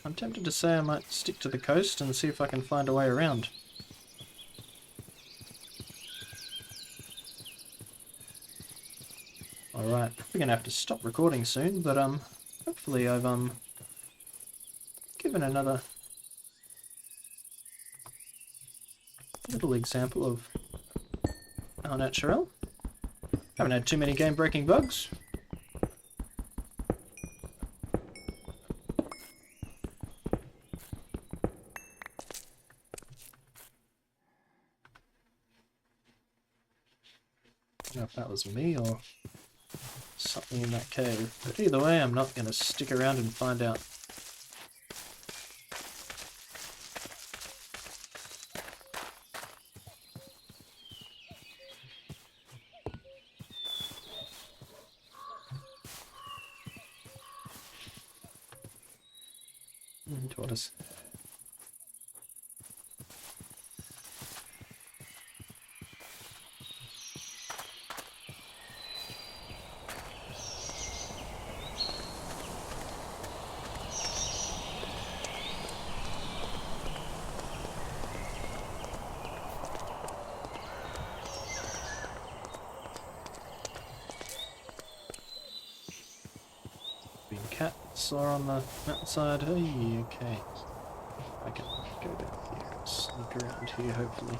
I'm tempted to say I might stick to the coast and see if I can find a way around. Alright, probably gonna have to stop recording soon, but hopefully I've given another little example of Au Naturel. Haven't had too many game-breaking bugs. I don't know if that was me or something in that cave, but either way I'm not going to stick around and find out. Tortoise. Cats are on the mountainside. Hey, okay. I can go down here and sneak around here, hopefully.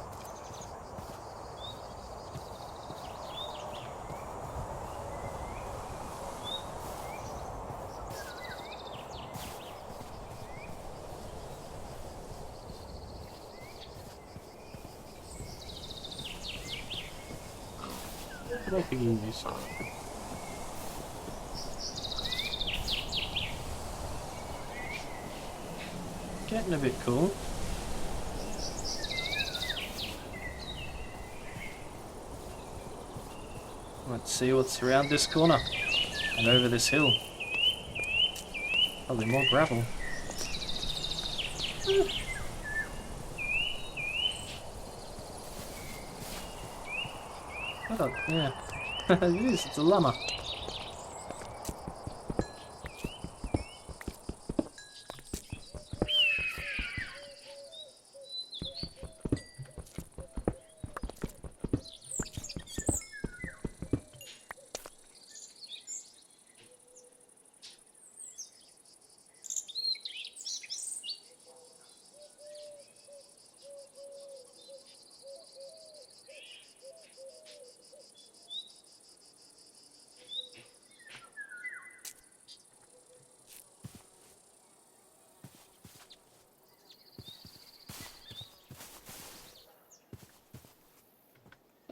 Little piggies. Getting a bit cool. Let's see what's around this corner and over this hill. Probably more gravel. Oh, yeah. It is, it's a llama.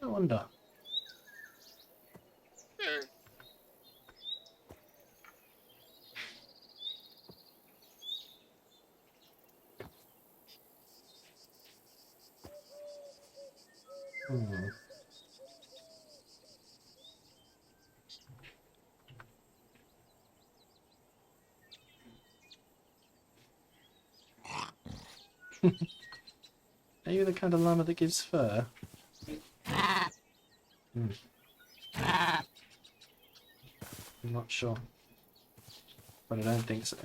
I wonder. Hmm. Are you the kind of llama that gives fur? Hmm. I'm not sure. But I don't think so.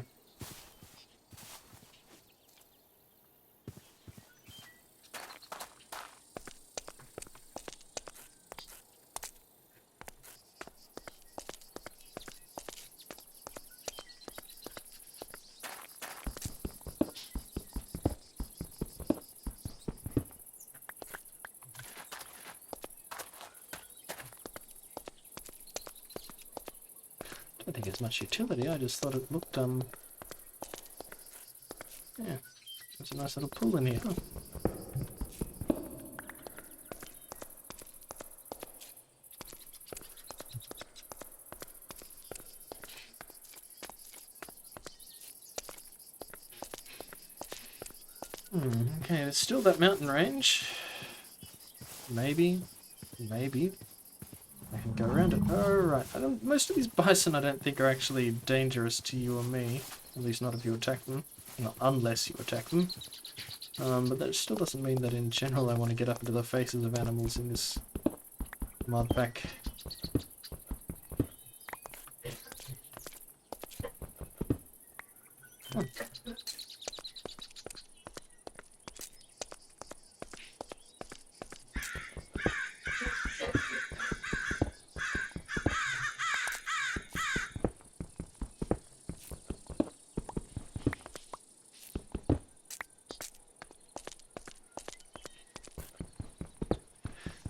I don't think it's much utility, I just thought it looked, yeah, there's a nice little pool in here. Huh? Okay, there's still that mountain range. Maybe I can go around it. Alright, most of these bison I don't think are actually dangerous to you or me. At least not if you attack them. Not unless you attack them. But that still doesn't mean that in general I want to get up into the faces of animals in this mud pack. Oh.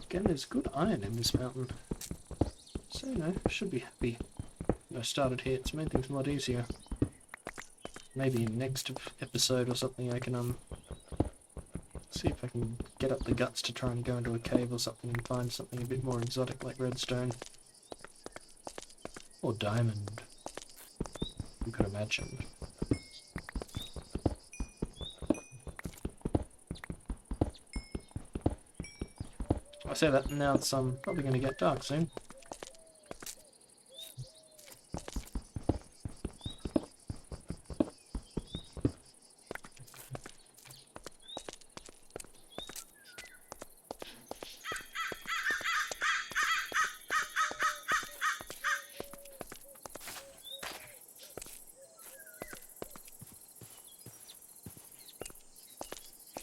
Again, there's good iron in this mountain. So, you know, I should be happy I started here. It's made things a lot easier. Maybe next episode or something I can, see if I can get up the guts to try and go into a cave or something and find something a bit more exotic like redstone. Or diamond. You could imagine. I say that and now it's probably going to get dark soon.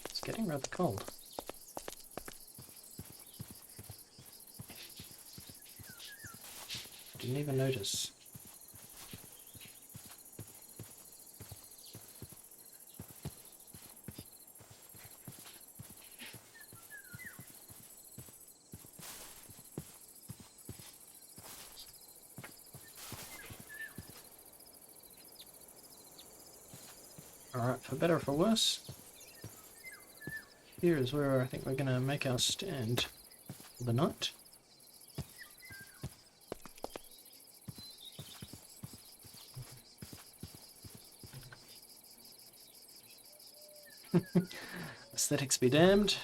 It's getting rather cold. Didn't even notice. Alright, for better or for worse, here is where I think we're going to make our stand for the night. Aesthetics be damned.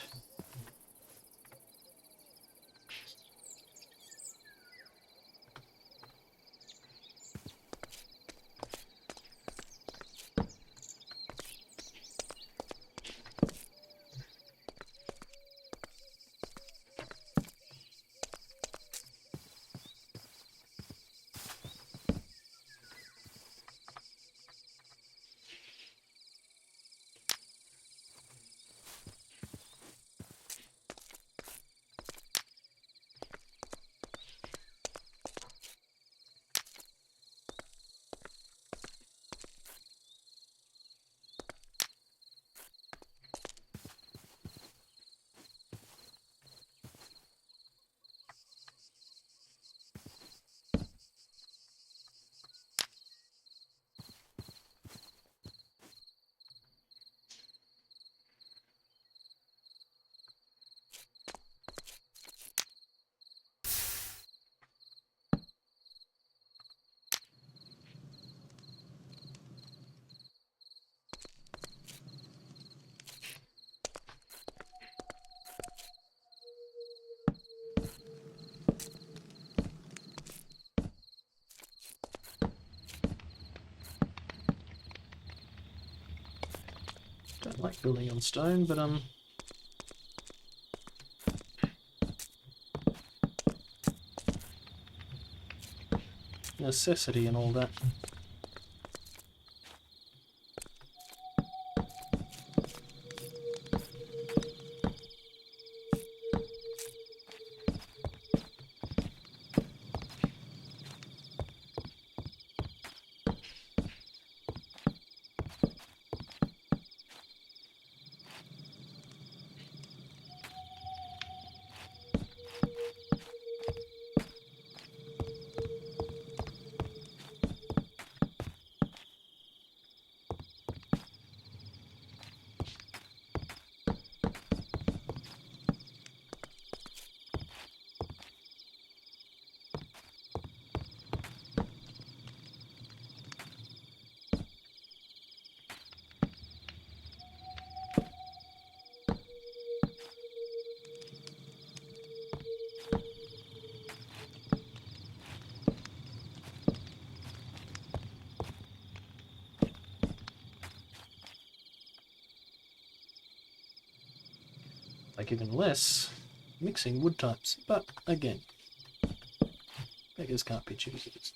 Don't like building on stone, but necessity and all that. Like even less mixing wood types, but again, beggars can't be choosers.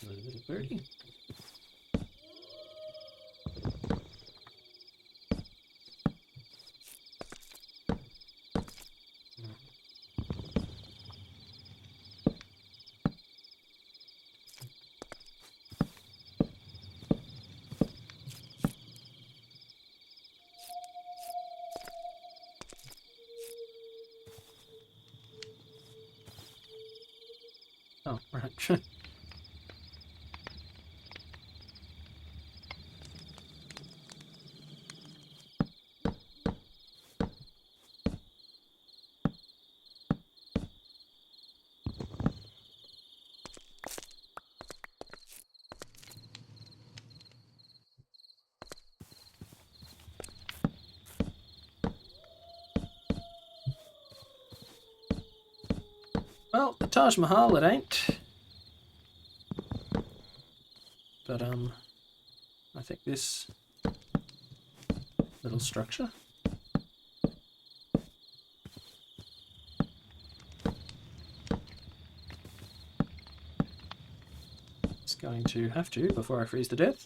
A little birdie. Oh, right. Well, the Taj Mahal it ain't. But I think this little structure is going to have to before I freeze to death.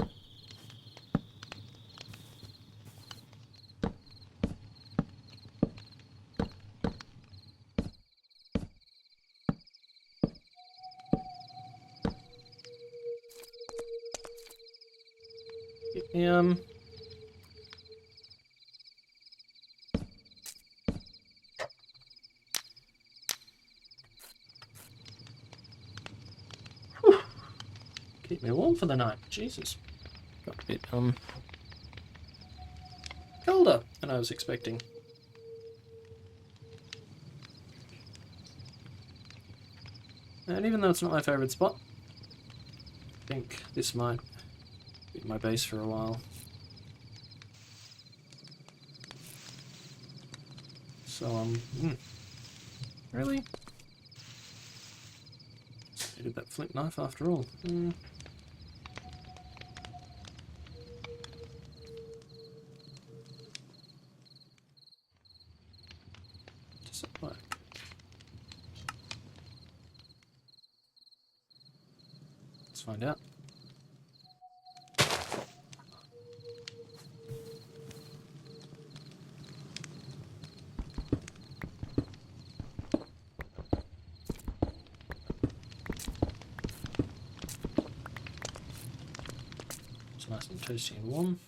Um, whew, keep me warm for the night. Jesus, got a bit colder. than I was expecting. And even though it's not my favourite spot, I think this might be my base for a while. So, really? Needed that flint knife after all. Does it work? Let's find out. It's nice and toasty and warm.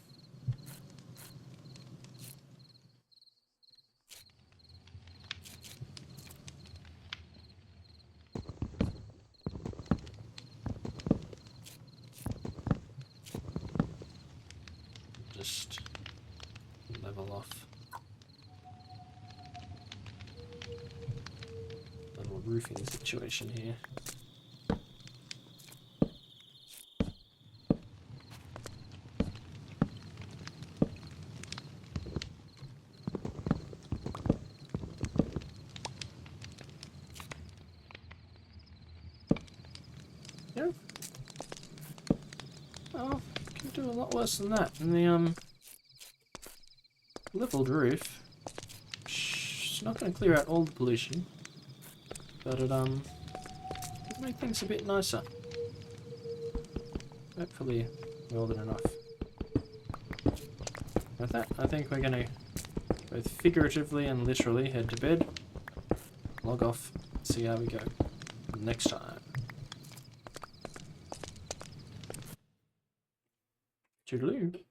Just level off. Little roofing situation here. Yeah. Oh, can do a lot worse than that. And the leveled roof, it's not going to clear out all the pollution, but it will make things a bit nicer. Hopefully more than enough. With that, I think we're going to both figuratively and literally head to bed, log off, see how we go next time. Toodaloo.